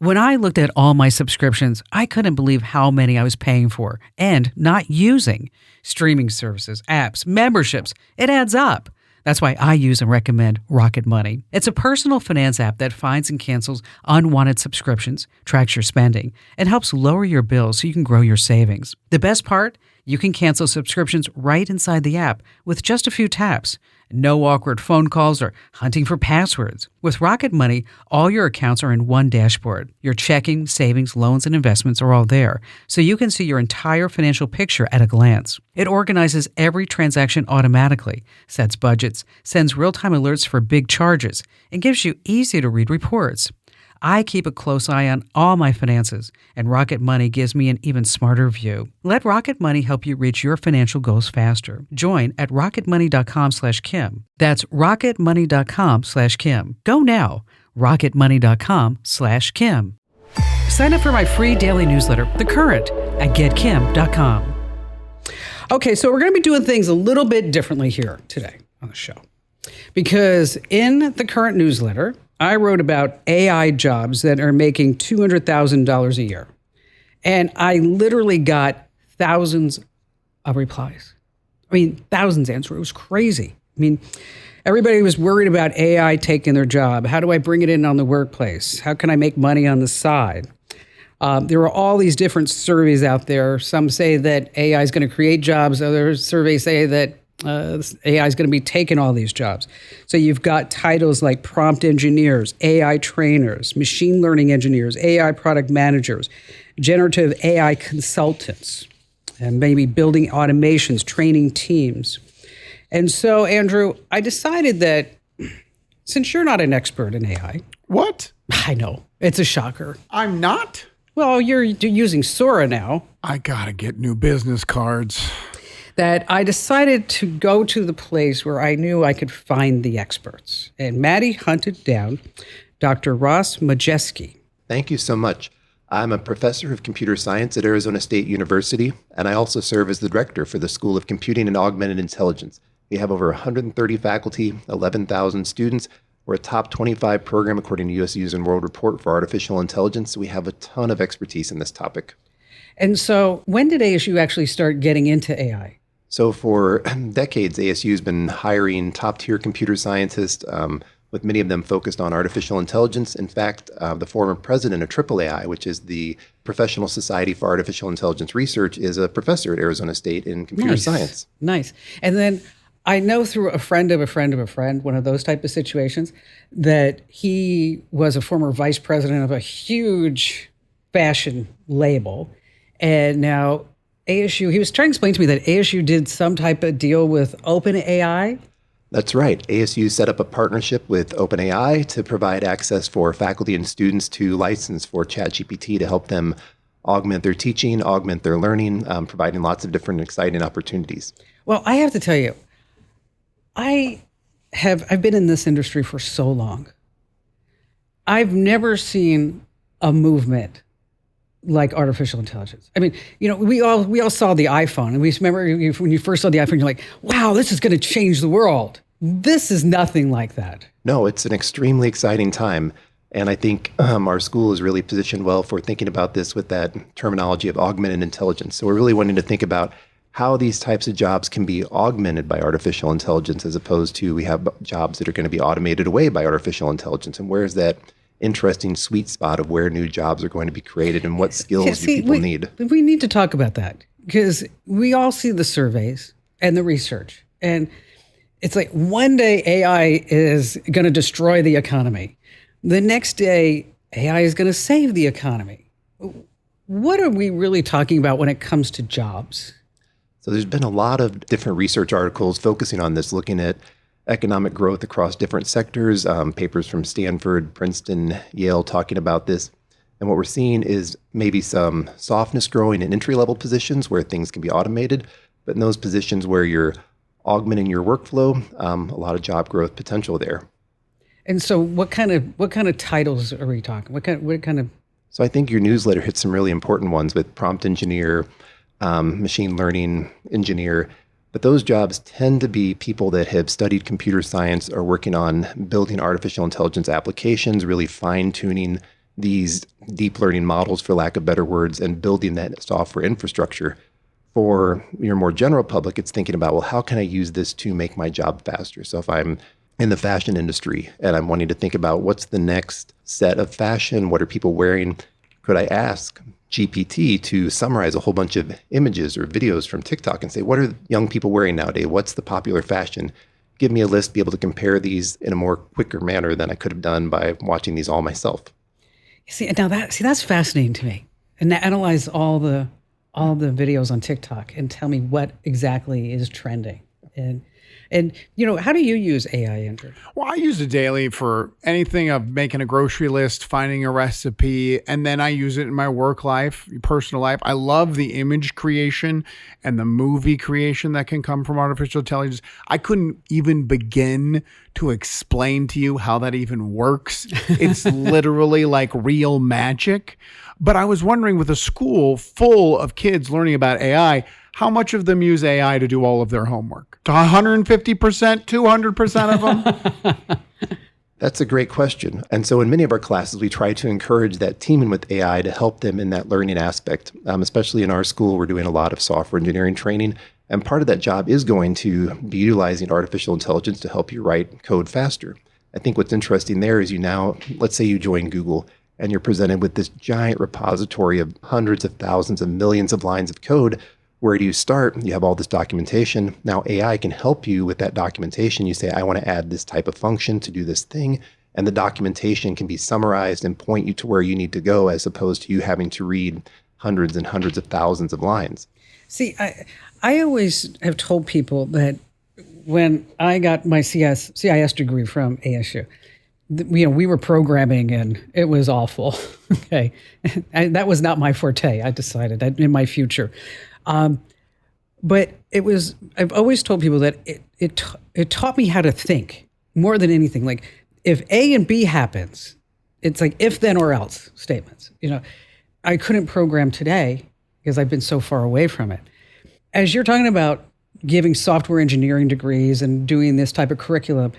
When I looked at all my subscriptions, I couldn't believe how many I was paying for and not using. Streaming services, apps, memberships, it adds up. That's why I use and recommend Rocket Money. It's a personal finance app that finds and cancels unwanted subscriptions, tracks your spending, and helps lower your bills so you can grow your savings. The best part? You can cancel subscriptions right inside the app with just a few taps. No awkward phone calls or hunting for passwords. With Rocket Money, all your accounts are in one dashboard. Your checking, savings, loans, and investments are all there, so you can see your entire financial picture at a glance. It organizes every transaction automatically, sets budgets, sends real-time alerts for big charges, and gives you easy-to-read reports. I keep a close eye on all my finances, and Rocket Money gives me an even smarter view. Let Rocket Money help you reach your financial goals faster. Join at rocketmoney.com/Kim. That's rocketmoney.com/Kim. Go now. rocketmoney.com/Kim. Sign up for my free daily newsletter, The Current, at getkim.com. Okay, so we're going to be doing things a little bit differently here today on the show. Because in the Current newsletter, I wrote about AI jobs that are making $200,000 a year. And I literally got thousands of replies. I mean, thousands, Andrew. It was crazy. I mean, everybody was worried about AI taking their job. How do I bring it in on the workplace? How can I make money on the side? There are all these different surveys out there. Some say that AI is going to create jobs. Other surveys say that AI is going to be taking all these jobs. So you've got titles like prompt engineers, AI trainers, machine learning engineers, AI product managers, generative AI consultants, and maybe building automations, training teams. And so, Andrew, I decided that since you're not an expert in AI. What? I know. It's a shocker. I'm not? Well, you're using Sora now. I gotta get new business cards. That I decided to go to the place where I knew I could find the experts. And Maddie hunted down Dr. Ross Maciejewski. Thank you so much. I'm a professor of computer science at Arizona State University, and I also serve as the director for the School of Computing and Augmented Intelligence. We have over 130 faculty, 11,000 students. We're a top 25 program according to US News and World Report for artificial intelligence. So we have a ton of expertise in this topic. And so when did ASU actually start getting into AI? So for decades, ASU has been hiring top-tier computer scientists, with many of them focused on artificial intelligence. In fact, the former president of AAAI, which is the Professional Society for Artificial Intelligence Research, is a professor at Arizona State in computer science. Nice. And then I know through a friend of a friend of a friend, one of those type of situations, that he was a former vice president of a huge fashion label. And now ASU, he was trying to explain to me that ASU did some type of deal with OpenAI. That's right. ASU set up a partnership with OpenAI to provide access for faculty and students to license for ChatGPT to help them augment their teaching, augment their learning, providing lots of different exciting opportunities. Well, I have to tell you, I've been in this industry for so long. I've never seen a movement like artificial intelligence. I mean, you know, we all saw the iPhone, and we remember when you first saw the iPhone, you're like, wow, this is going to change the world. This is nothing like that. No, it's an extremely exciting time. And I think our school is really positioned well for thinking about this with that terminology of augmented intelligence. So we're really wanting to think about how these types of jobs can be augmented by artificial intelligence, as opposed to we have jobs that are going to be automated away by artificial intelligence. And where is that interesting sweet spot of where new jobs are going to be created and what skills do people need? We need to talk about that, because we all see the surveys and the research. And it's like one day AI is going to destroy the economy. The next day, AI is going to save the economy. What are we really talking about when it comes to jobs? So there's been a lot of different research articles focusing on this, looking at economic growth across different sectors, papers from Stanford, Princeton, Yale talking about this. And what we're seeing is maybe some softness growing in entry-level positions where things can be automated, but in those positions where you're augmenting your workflow, a lot of job growth potential there. And so what kind of titles are we talking? What kind of? So I think your newsletter hit some really important ones with prompt engineer, machine learning engineer. But those jobs tend to be people that have studied computer science, are working on building artificial intelligence applications, really fine-tuning these deep learning models, for lack of better words, and building that software infrastructure. For your more general public, it's thinking about, well, how can I use this to make my job faster? So if I'm in the fashion industry and I'm wanting to think about what's the next set of fashion, what are people wearing, could I ask GPT to summarize a whole bunch of images or videos from TikTok and say, what are young people wearing nowadays? What's the popular fashion? Give me a list, be able to compare these in a more quicker manner than I could have done by watching these all myself. That's fascinating to me. And analyze all the videos on TikTok and tell me what exactly is trending. And how do you use AI, Andrew? Well, I use it daily for anything of making a grocery list, finding a recipe, and then I use it in my work life, personal life. I love the image creation and the movie creation that can come from artificial intelligence. I couldn't even begin to explain to you how that even works. It's literally like real magic. But I was wondering, with a school full of kids learning about AI, how much of them use AI to do all of their homework? 150%, 200% of them? That's a great question. And so in many of our classes, we try to encourage that teaming with AI to help them in that learning aspect. Especially in our school, we're doing a lot of software engineering training. And part of that job is going to be utilizing artificial intelligence to help you write code faster. I think what's interesting there is let's say you join Google and you're presented with this giant repository of hundreds of thousands of millions of lines of code. Where do you start? You have all this documentation. Now AI can help you with that documentation. You say, I want to add this type of function to do this thing. And the documentation can be summarized and point you to where you need to go, as opposed to you having to read hundreds and hundreds of thousands of lines. See, I always have told people that when I got my CIS degree from ASU, we were programming and it was awful. Okay. And that was not my forte. I decided that in my future. But I've always told people that it taught me how to think more than anything. Like, if A and B happens, it's like if, then, or else statements. I couldn't program today because I've been so far away from it. As you're talking about giving software engineering degrees and doing this type of curriculum,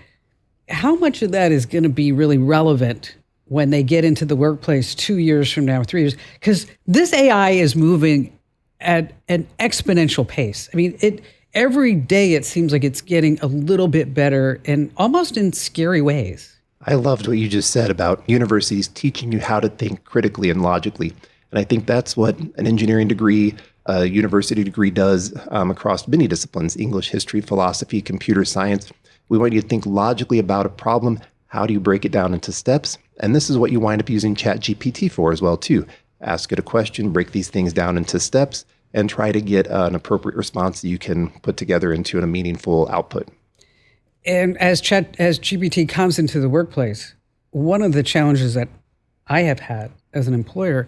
how much of that is going to be really relevant when they get into the workplace 2 years from now, 3 years? Because this AI is moving at an exponential pace. I mean, every day it seems like it's getting a little bit better, and almost in scary ways. I loved what you just said about universities teaching you how to think critically and logically. And I think that's what an engineering degree, a university degree does across many disciplines: English, history, philosophy, computer science. We want you to think logically about a problem. How do you break it down into steps? And this is what you wind up using ChatGPT for as well, too. Ask it a question, break these things down into steps, and try to get an appropriate response that you can put together into a meaningful output. And as GPT comes into the workplace, one of the challenges that I have had as an employer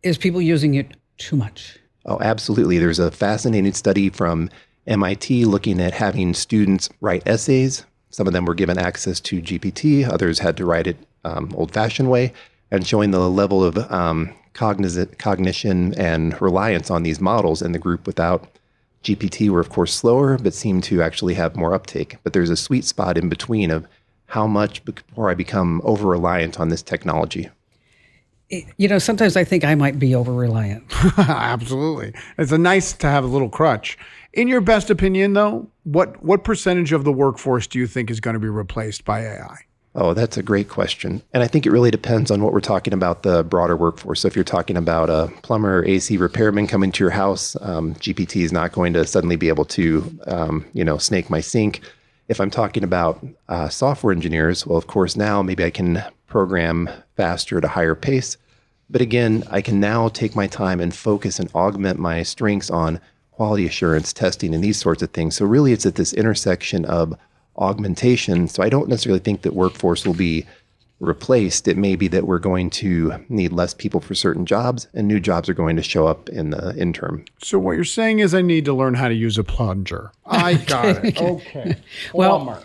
is people using it too much. Oh, absolutely. There's a fascinating study from MIT looking at having students write essays. Some of them were given access to GPT, others had to write it old-fashioned way, and showing the level of cognition and reliance on these models. And the group without GPT were, of course, slower, but seemed to actually have more uptake. But there's a sweet spot in between of how much before I become over-reliant on this technology. Sometimes I think I might be over-reliant. Absolutely. It's nice to have a little crutch. In your best opinion, though, what percentage of the workforce do you think is going to be replaced by AI? Oh, that's a great question. And I think it really depends on what we're talking about, the broader workforce. So if you're talking about a plumber or AC repairman coming to your house, GPT is not going to suddenly be able to, snake my sink. If I'm talking about software engineers, well, of course, now maybe I can program faster at a higher pace. But again, I can now take my time and focus and augment my strengths on quality assurance, testing, and these sorts of things. So really, it's at this intersection of augmentation. So I don't necessarily think that workforce will be replaced. It may be that we're going to need less people for certain jobs, and new jobs are going to show up in the interim. So what you're saying is I need to learn how to use a plunger. I got it. Okay. Well,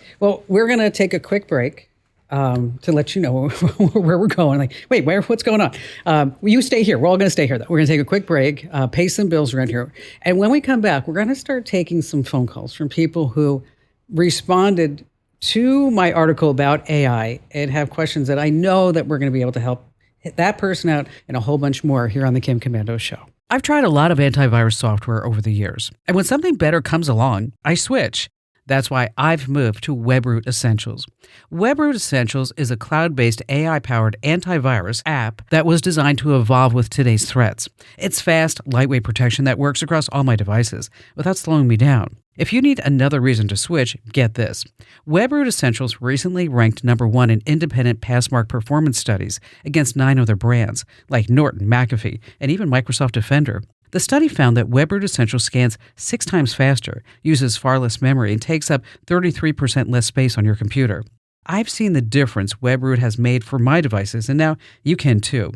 we're going to take a quick break to let you know where we're going. Like, wait, what's going on? You stay here. We're all going to stay here, though. We're going to take a quick break, pay some bills around here. And when we come back, we're going to start taking some phone calls from people who responded to my article about AI and have questions that I know that we're going to be able to help hit that person out, and a whole bunch more here on the Kim Komando Show. I've tried a lot of antivirus software over the years, and when something better comes along, I switch. That's why I've moved to WebRoot Essentials. WebRoot Essentials is a cloud-based AI-powered antivirus app that was designed to evolve with today's threats. It's fast, lightweight protection that works across all my devices without slowing me down. If you need another reason to switch, get this. WebRoot Essentials recently ranked #1 in independent Passmark performance studies against 9 other brands, like Norton, McAfee, and even Microsoft Defender. The study found that WebRoot Essentials scans 6 times faster, uses far less memory, and takes up 33% less space on your computer. I've seen the difference WebRoot has made for my devices, and now you can too.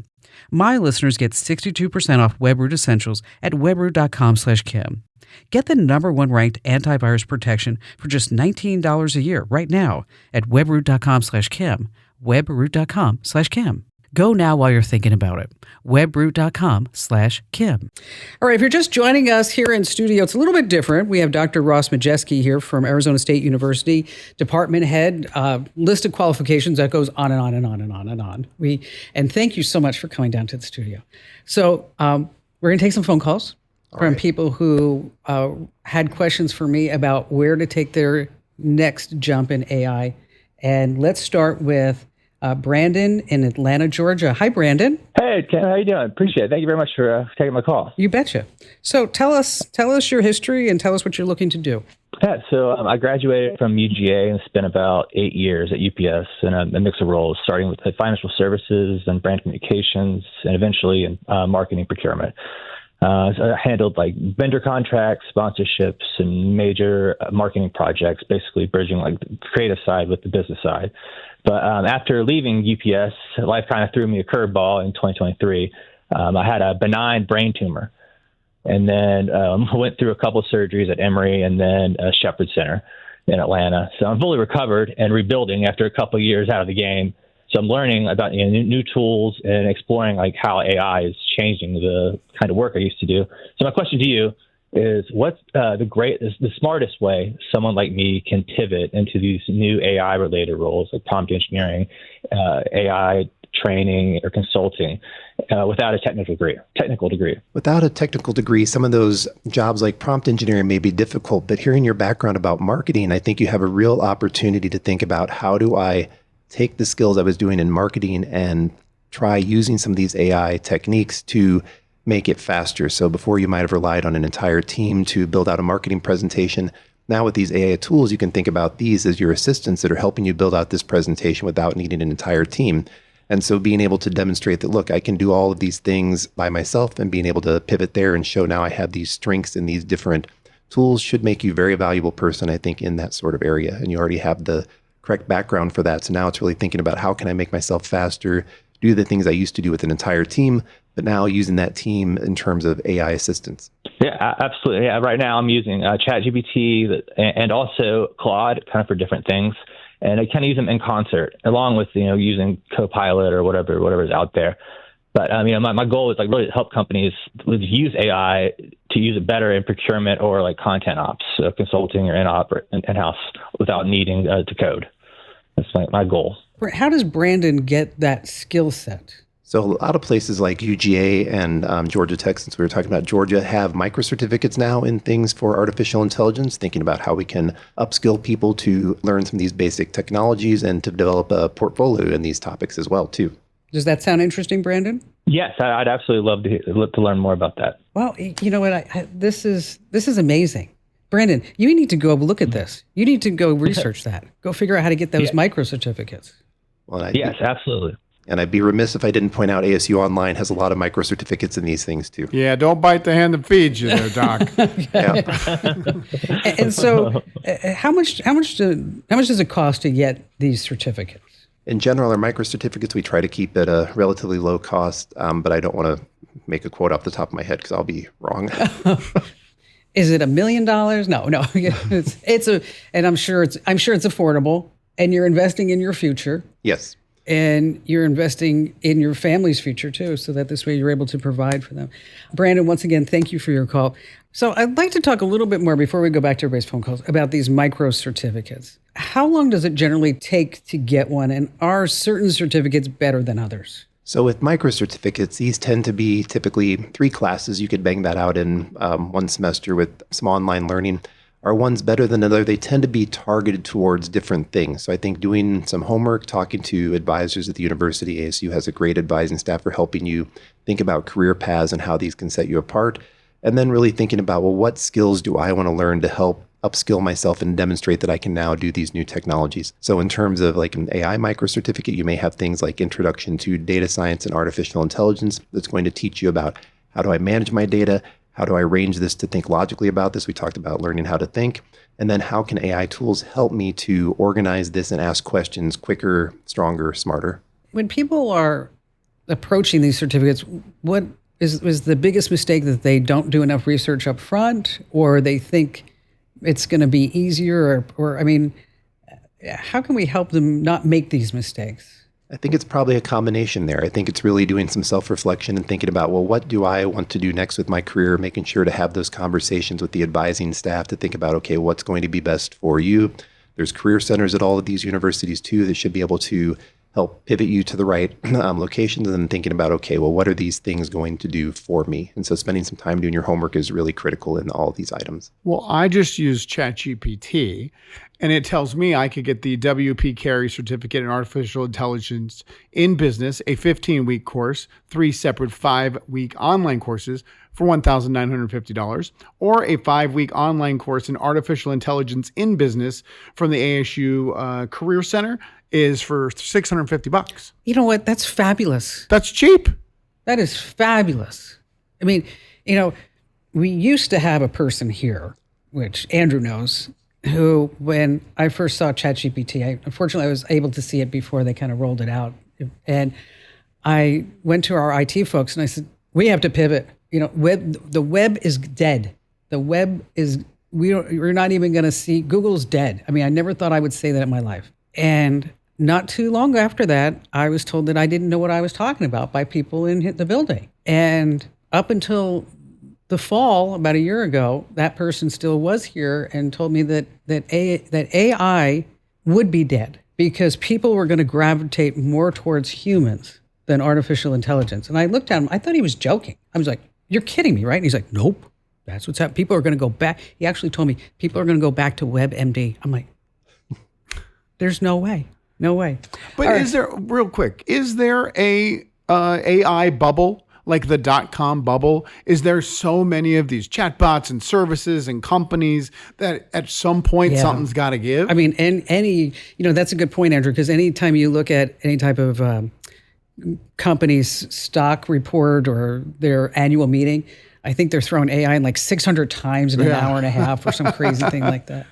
My listeners get 62% off WebRoot Essentials at webroot.com/Kim. Get the #1 ranked antivirus protection for just $19 a year right now at webroot.com/Kim. webroot.com/Kim. Go now while you're thinking about it. webroot.com/Kim. All right, if you're just joining us here in studio, it's a little bit different. We have Dr. Ross Maciejewski here from Arizona State University, department head, list of qualifications that goes on and on and on and on and on. And thank you so much for coming down to the studio. So we're going to take some phone calls from people who had questions for me about where to take their next jump in AI. And let's start with Brandon in Atlanta, Georgia. Hi, Brandon. Hey, Ken, how you doing? Appreciate it. Thank you very much for taking my call. You betcha. So tell us your history and tell us what you're looking to do. Yeah, so I graduated from UGA and spent about 8 years at UPS in a mix of roles, starting with financial services and brand communications, and eventually in marketing procurement. So I handled like vendor contracts, sponsorships, and major marketing projects, basically bridging like the creative side with the business side. But after leaving UPS, life kind of threw me a curveball in 2023. I had a benign brain tumor, and then went through a couple of surgeries at Emory and then Shepherd Center in Atlanta. So I'm fully recovered and rebuilding after a couple of years out of the game. So I'm learning about new tools and exploring like how AI is changing the kind of work I used to do. So my question to you is, what's the smartest way someone like me can pivot into these new AI related roles like prompt engineering, AI training, or consulting without a technical degree? Without a technical degree, some of those jobs like prompt engineering may be difficult, but hearing your background about marketing, I think you have a real opportunity to think about, how do I take the skills I was doing in marketing and try using some of these AI techniques to make it faster. So before, you might have relied on an entire team to build out a marketing presentation. Now with these AI tools, you can think about these as your assistants that are helping you build out this presentation without needing an entire team. And so being able to demonstrate that, look, I can do all of these things by myself, and being able to pivot there and show now I have these strengths in these different tools should make you a very valuable person, I think, in that sort of area. And you already have the correct background for that. So now it's really thinking about, how can I make myself faster, do the things I used to do with an entire team, but now using that team in terms of AI assistance. Yeah, absolutely. Yeah, right now I'm using ChatGPT and also Claude kind of for different things. And I kind of use them in concert, along with, using Copilot or whatever is out there. But, my goal is like really to help companies use AI to use it better in procurement or like content ops, consulting or in-house without needing to code. That's my goal. How does Brandon get that skill set? So a lot of places like UGA and Georgia Tech, since we were talking about Georgia, have microcertificates now in things for artificial intelligence, thinking about how we can upskill people to learn some of these basic technologies and to develop a portfolio in these topics as well, too. Does that sound interesting, Brandon? Yes, I'd absolutely love to learn more about that. Well, you know what? This is amazing. Brandon, you need to go look at this. You need to go research that. Go figure out how to get those micro certificates. Well, yes, absolutely. And I'd be remiss if I didn't point out ASU Online has a lot of micro certificates in these things too. Yeah, don't bite the hand that feeds you there, Doc. And so how much does it cost to get these certificates? In general, our micro certificates, we try to keep at a relatively low cost, but I don't want to make a quote off the top of my head because I'll be wrong. Is it $1 million? No. And I'm sure it's affordable, and you're investing in your future. Yes. And you're investing in your family's future too, so that this way you're able to provide for them. Brandon, once again, thank you for your call. So I'd like to talk a little bit more before we go back to everybody's phone calls about these micro certificates. How long does it generally take to get one? And are certain certificates better than others? So with microcertificates, these tend to be typically 3 classes. You could bang that out in one semester with some online learning. Are ones better than another? They tend to be targeted towards different things. So I think doing some homework, talking to advisors at the university, ASU has a great advising staff for helping you think about career paths and how these can set you apart. And then really thinking about, well, what skills do I want to learn to help upskill myself and demonstrate that I can now do these new technologies. So in terms of like an AI microcertificate, you may have things like Introduction to Data Science and Artificial Intelligence that's going to teach you about how do I manage my data, how do I arrange this to think logically about this. We talked about learning how to think. And then how can AI tools help me to organize this and ask questions quicker, stronger, smarter? When people are approaching these certificates, what is the biggest mistake that they don't do enough research up front, or they think it's going to be easier, or I mean, how can we help them not make these mistakes? I think it's probably a combination there. I think it's really doing some self-reflection and thinking about, well, what do I want to do next with my career? Making sure to have those conversations with the advising staff to think about, okay, what's going to be best for you? There's career centers at all of these universities too that should be able to help pivot you to the right locations, and then thinking about, okay, well, what are these things going to do for me? And so spending some time doing your homework is really critical in all of these items. Well, I just used ChatGPT, and it tells me I could get the WP Carey Certificate in Artificial Intelligence in Business, a 15-week course, 3 separate 5-week online courses for $1,950, or a 5-week online course in Artificial Intelligence in Business from the ASU Career Center is for $650. You know what? That's fabulous. That's cheap. That is fabulous. I mean, we used to have a person here, which Andrew knows, who, when I first saw ChatGPT, unfortunately, I was able to see it before they kind of rolled it out. And I went to our IT folks and I said, we have to pivot. The web is dead. The web is, we're not even going to see, Google's dead. I mean, I never thought I would say that in my life. And not too long after that, I was told that I didn't know what I was talking about by people in the building. And up until the fall, about a year ago, that person still was here and told me that AI would be dead because people were going to gravitate more towards humans than artificial intelligence. And I looked at him, I thought he was joking. I was like, you're kidding me, right? And he's like, nope, that's what's happening. People are going to go back. He actually told me people are going to go back to WebMD. I'm like, there's no way. No way. But is there, real quick, is there a AI bubble, like the .com bubble? Is there so many of these chatbots and services and companies that at some point something's got to give? I mean, that's a good point, Andrew, because anytime you look at any type of company's stock report or their annual meeting, I think they're throwing AI in like 600 times in an hour and a half or some crazy thing like that.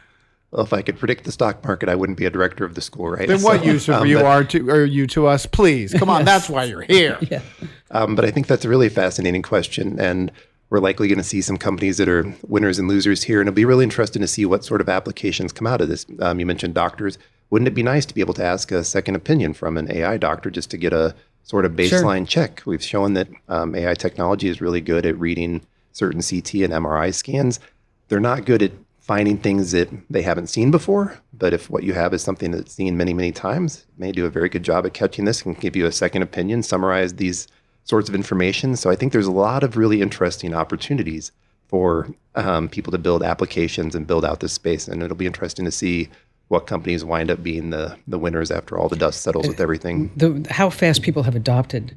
Well, if I could predict the stock market, I wouldn't be a director of the school, right? Then what use are you to us? Please, come on, that's why you're here. Yeah. But I think that's a really fascinating question, and we're likely going to see some companies that are winners and losers here, and it'll be really interesting to see what sort of applications come out of this. You mentioned doctors. Wouldn't it be nice to be able to ask a second opinion from an AI doctor just to get a sort of baseline check? We've shown that AI technology is really good at reading certain CT and MRI scans. They're not good at finding things that they haven't seen before, but if what you have is something that's seen many, many times, it may do a very good job at catching this and give you a second opinion, summarize these sorts of information. So I think there's a lot of really interesting opportunities for people to build applications and build out this space. And it'll be interesting to see what companies wind up being the winners after all the dust settles with everything. How fast people have adopted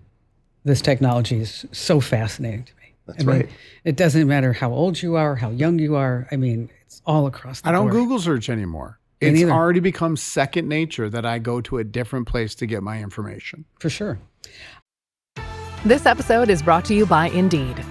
this technology is so fascinating to me. That's right. It doesn't matter how old you are, how young you are. I mean, it's all across the board. I don't Google search anymore. It's already become second nature that I go to a different place to get my information. For sure. This episode is brought to you by Indeed.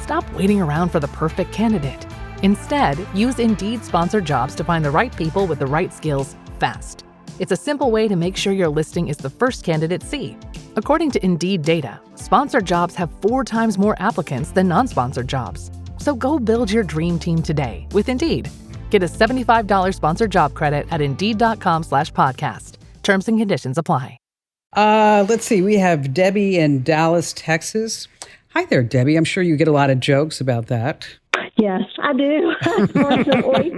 Stop waiting around for the perfect candidate. Instead, use Indeed sponsored jobs to find the right people with the right skills fast. It's a simple way to make sure your listing is the first candidates see. According to Indeed data, sponsored jobs have 4 times more applicants than non-sponsored jobs. So go build your dream team today with Indeed. Get a $75 sponsored job credit at Indeed.com/podcast. Terms and conditions apply. Let's see. We have Debbie in Dallas, Texas. Hi there, Debbie. I'm sure you get a lot of jokes about that. Yes, I do. Unfortunately.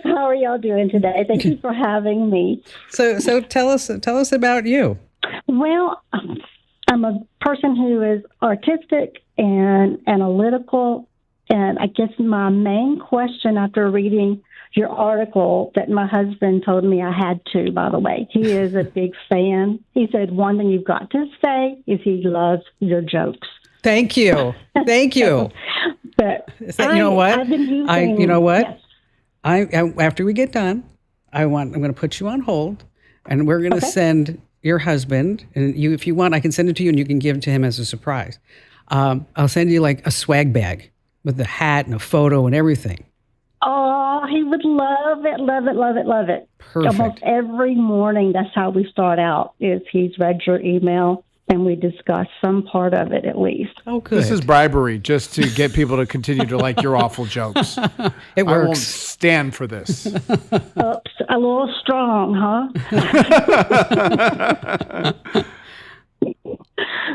How are y'all doing today? Thank you for having me. So tell us about you. Well, I'm a person who is artistic and analytical. And I guess my main question after reading your article that my husband told me I had to, by the way, he is a big fan. He said, one thing you've got to say is he loves your jokes. Thank you. Thank you. But You know what? I've been using, you know what? Yes. I after we get done, I'm going to put you on hold, and we're going to send your husband, and you, if you want, I can send it to you, and you can give it to him as a surprise. I'll send you like a swag bag with the hat and a photo and everything. Oh, he would love it, love it, love it, love it. Perfect. Almost every morning, that's how we start out, is he's read your email, and we discuss some part of it at least. Oh, good. This is bribery just to get people to continue to like your awful jokes. It I won't works. stand for this. Oops, a little strong, huh?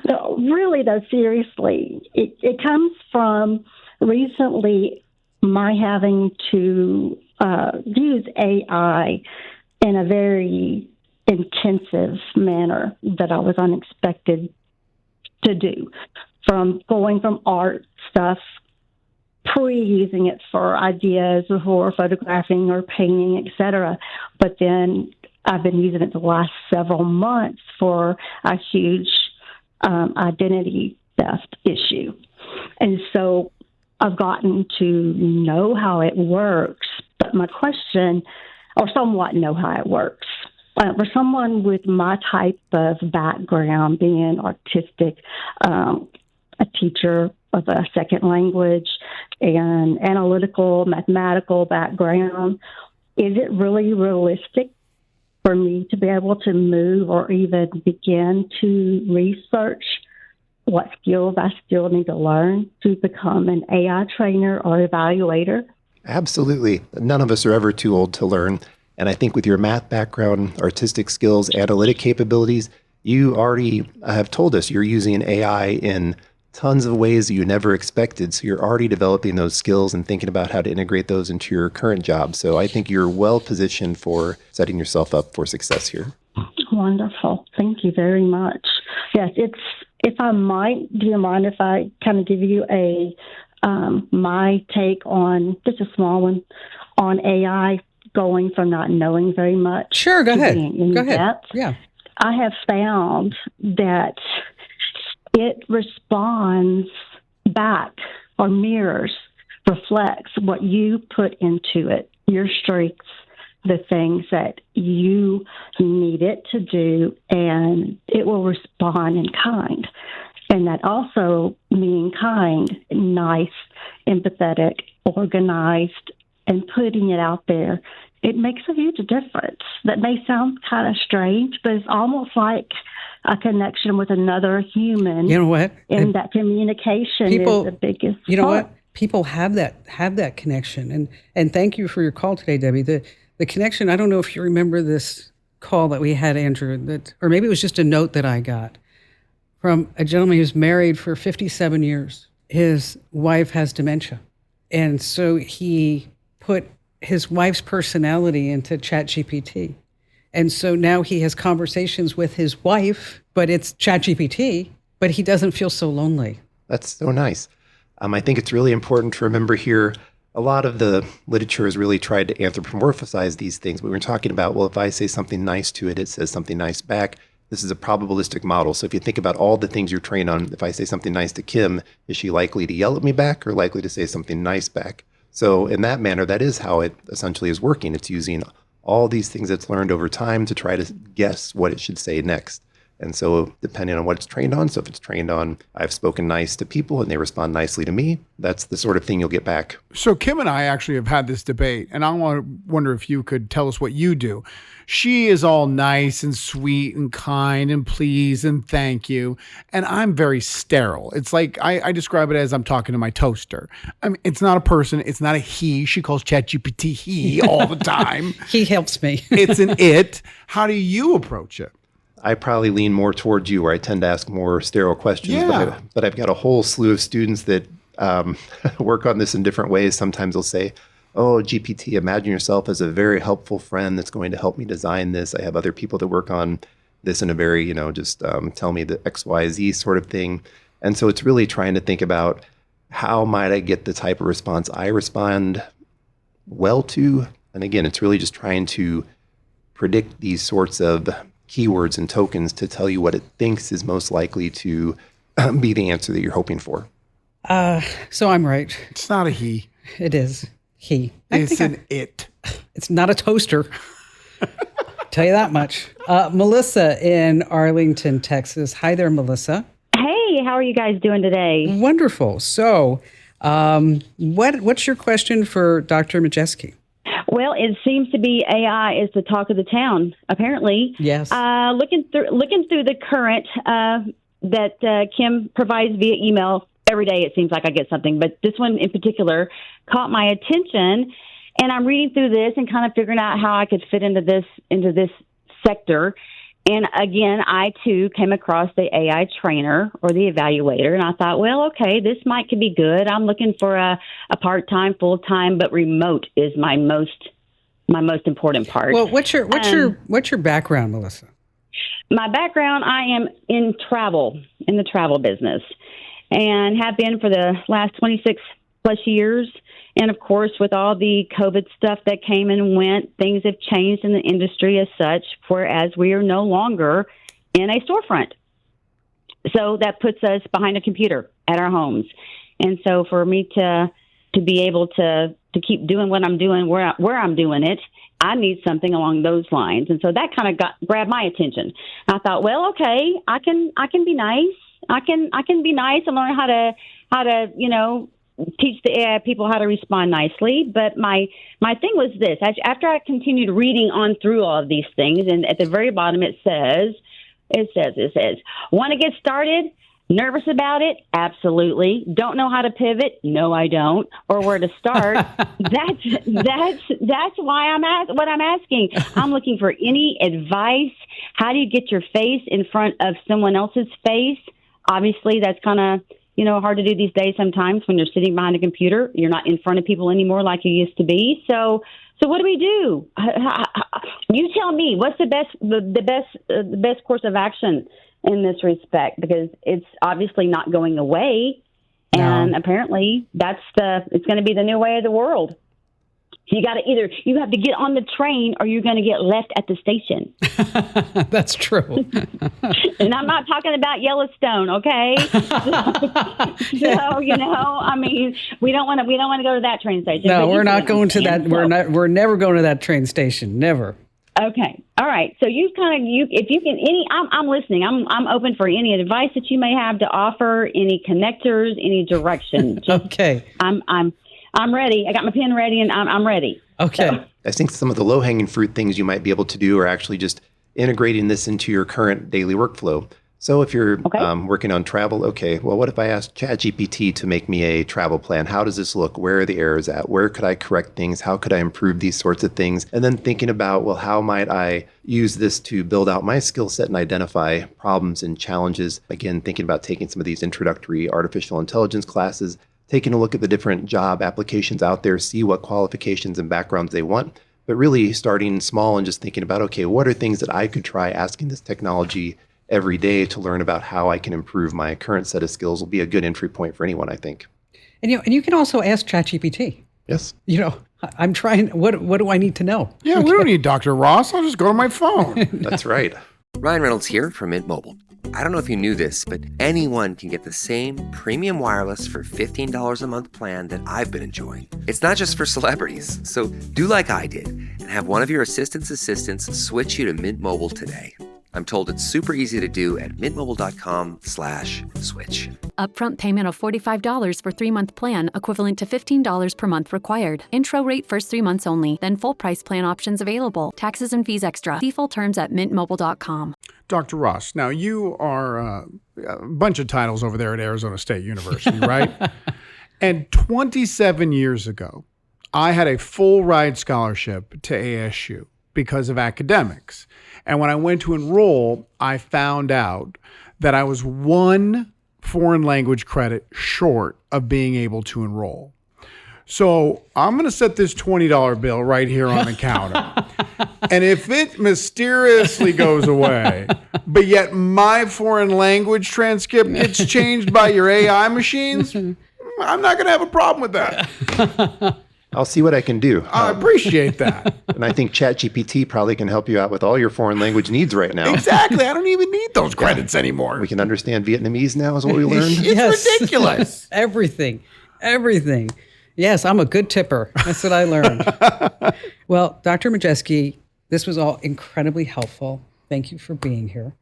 No, really, though, seriously, it comes from recently my having to use AI in a very intensive manner that I was unexpected to do, from going from art stuff, using it for ideas for photographing or painting, etc. But then I've been using it the last several months for a huge identity theft issue. And so I've gotten to know how it works, but my question, or somewhat know how it works. For someone with my type of background, being artistic, a teacher of a second language, and analytical, mathematical background, is it really realistic for me to be able to move or even begin to research what skills I still need to learn to become an AI trainer or evaluator? Absolutely. None of us are ever too old to learn. And I think with your math background, artistic skills, analytic capabilities, you already have told us you're using an AI in tons of ways that you never expected. So you're already developing those skills and thinking about how to integrate those into your current job. So I think you're well positioned for setting yourself up for success here. Wonderful. Thank you very much. Yes, if I might, do you mind if I kind of give you my take on, just a small one, on AI going from not knowing very much. Sure, go to ahead. being in Go ahead. depth. Yeah. I have found that it responds back or mirrors, reflects what you put into it, your strengths, the things that you need it to do, and it will respond in kind. And that also being kind, nice, empathetic, organized, and putting it out there, it makes a huge difference. That may sound kind of strange, but it's almost like a connection with another human. You know what? And that communication is the biggest You know part. what? People have that connection. And thank you for your call today, Debbie. The connection, I don't know if you remember this call that we had, Andrew, or maybe it was just a note that I got from a gentleman who's married for 57 years. His wife has dementia. And so he put his wife's personality into ChatGPT. And so now he has conversations with his wife, but it's ChatGPT, but he doesn't feel so lonely. That's so nice. I think it's really important to remember here, a lot of the literature has really tried to anthropomorphize these things. But we're talking about, well, if I say something nice to it, it says something nice back. This is a probabilistic model. So if you think about all the things you're trained on, if I say something nice to Kim, is she likely to yell at me back or likely to say something nice back? So in that manner, that is how it essentially is working. It's using all these things it's learned over time to try to guess what it should say next. And so depending on what it's trained on, so if it's trained on, I've spoken nice to people and they respond nicely to me, that's the sort of thing you'll get back. So Kim and I actually have had this debate, and I wonder if you could tell us what you do. She is all nice and sweet and kind and please and thank you. And I'm very sterile. It's like I describe it as I'm talking to my toaster. I mean, it's not a person. It's not a he. She calls ChatGPT he all the time. He helps me. It's an it. How do you approach it? I probably lean more towards you, where I tend to ask more sterile questions. Yeah. But I've got a whole slew of students that work on this in different ways. Sometimes they'll say, oh, GPT, imagine yourself as a very helpful friend that's going to help me design this. I have other people that work on this in a very, just tell me the X, Y, Z sort of thing. And so it's really trying to think about how might I get the type of response I respond well to. And again, it's really just trying to predict these sorts of keywords and tokens to tell you what it thinks is most likely to be the answer that you're hoping for. So I'm right. It's not a he. It is he. It's an it. It's not a toaster. Tell you that much. Melissa in Arlington, Texas. Hi there, Melissa. Hey, how are you guys doing today? Wonderful. So, what's your question for Dr. Maciejewski? Well, it seems to be AI is the talk of the town. Apparently, yes. Looking through the current that Kim provides via email every day, it seems like I get something. But this one in particular caught my attention, and I'm reading through this and kind of figuring out how I could fit into this sector. And again, I too came across the AI trainer or the evaluator, and I thought, well, okay, this could be good. I'm looking for a part-time, full-time, but remote is my most important part. Well, what's your background, Melissa? My background, I am in the travel business, and have been for the last 26 plus years. And of course, with all the COVID stuff that came and went, things have changed in the industry as such, whereas we are no longer in a storefront. So that puts us behind a computer at our homes. And so for me to be able to keep doing what I'm doing, where I'm doing it, I need something along those lines. And so that kind of grabbed my attention. I thought, well, okay, I can be nice. I can be nice and learn how to teach the AI people how to respond nicely. But my thing was this: after I continued reading on through all of these things, and at the very bottom it says, want to get started? Nervous about it? Absolutely. Don't know how to pivot? No, I don't. Or where to start? That's why what I'm asking. I'm looking for any advice. How do you get your face in front of someone else's face? Obviously, that's kind of hard to do these days sometimes when you're sitting behind a computer. You're not in front of people anymore like you used to be. So what do we do? You tell me, what's the best course of action in this respect? Because it's obviously not going away. And apparently it's going to be the new way of the world. So you have to get on the train or you're going to get left at the station. That's true. And I'm not talking about Yellowstone, okay? So, we don't want to go to that train station. No, we're not going to that. We're never going to that train station. Never. Okay. All right. So if you can, I'm listening. I'm open for any advice that you may have to offer, any connectors, any direction. Okay. I'm ready. I got my pen ready, and I'm ready. Okay. So. I think some of the low-hanging fruit things you might be able to do are actually just integrating this into your current daily workflow. So if you're working on travel, okay, well, what if I asked ChatGPT to make me a travel plan? How does this look? Where are the errors at? Where could I correct things? How could I improve these sorts of things? And then thinking about, well, how might I use this to build out my skill set and identify problems and challenges? Again, thinking about taking some of these introductory artificial intelligence classes, taking a look at the different job applications out there, see what qualifications and backgrounds they want, but really starting small and just thinking about, okay, what are things that I could try asking this technology every day to learn about how I can improve my current set of skills will be a good entry point for anyone, I think. And you can also ask ChatGPT. Yes. I'm trying, what do I need to know? Yeah, we don't need Dr. Ross. I'll just go to my phone. That's right. Ryan Reynolds here from Mint Mobile. I don't know if you knew this, but anyone can get the same premium wireless for $15 a month plan that I've been enjoying. It's not just for celebrities. So do like I did and have one of your assistants switch you to Mint Mobile today. I'm told it's super easy to do at mintmobile.com/switch. Upfront payment of $45 for 3-month plan, equivalent to $15 per month required. Intro rate first 3 months only, then full price plan options available. Taxes and fees extra. See full terms at mintmobile.com. Dr. Ross, now you are a bunch of titles over there at Arizona State University, right? And 27 years ago, I had a full ride scholarship to ASU because of academics. And when I went to enroll, I found out that I was one foreign language credit short of being able to enroll. So I'm going to set this $20 bill right here on the counter. And if it mysteriously goes away, but yet my foreign language transcript gets changed by your AI machines, I'm not going to have a problem with that. I'll see what I can do. I appreciate that. And I think ChatGPT probably can help you out with all your foreign language needs right now. Exactly. I don't even need those credits anymore. We can understand Vietnamese now is what we learned. It's ridiculous. Everything. Yes, I'm a good tipper. That's what I learned. Well, Dr. Maciejewski, this was all incredibly helpful. Thank you for being here.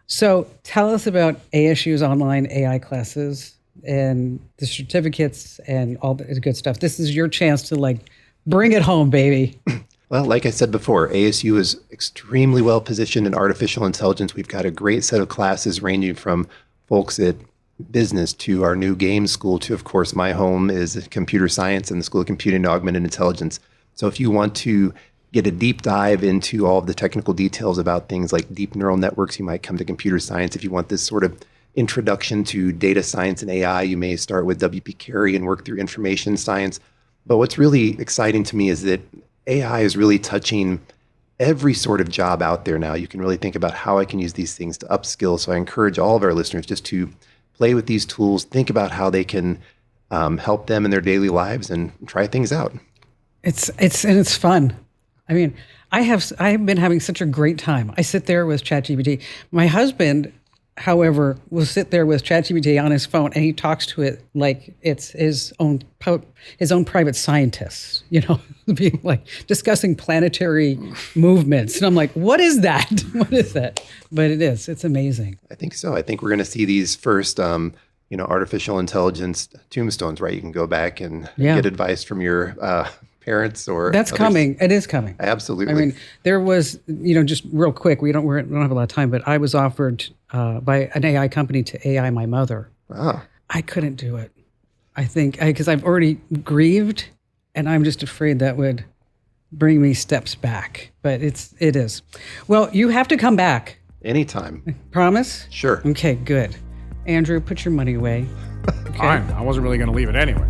So tell us about ASU's online AI classes and the certificates and all the good stuff. This is your chance to bring it home, baby. Well, like I said before, ASU is extremely well positioned in artificial intelligence. We've got a great set of classes ranging from folks at business to our new game school to, of course, my home is computer science and the School of Computing and Augmented Intelligence. So if you want to get a deep dive into all of the technical details about things like deep neural networks, you might come to computer science. If you want this sort of introduction to data science and AI, you may start with W.P. Carey and work through information science. But what's really exciting to me is that AI is really touching every sort of job out there now. You can really think about how I can use these things to upskill. So I encourage all of our listeners just to play with these tools, think about how they can help them in their daily lives and try things out. It's fun. I mean, I've been having such a great time. I sit there with ChatGPT. My husband, however, will sit there with ChatGPT on his phone and he talks to it like it's his own private scientist, being discussing planetary movements. And I'm like, what is that? What is that? But it's amazing. I think so. I think we're going to see these first, artificial intelligence tombstones, right? You can go back and get advice from your parents or that's others. Coming. It is coming. Absolutely. I mean, there was, just real quick, we don't have a lot of time, but I was offered by an AI company to AI my mother. Wow. I couldn't do it. I think because I've already grieved and I'm just afraid that would bring me steps back, but it is. Well, you have to come back. Anytime. Promise? Sure. Okay, good. Andrew, put your money away. Okay. Fine. I wasn't really going to leave it anyway.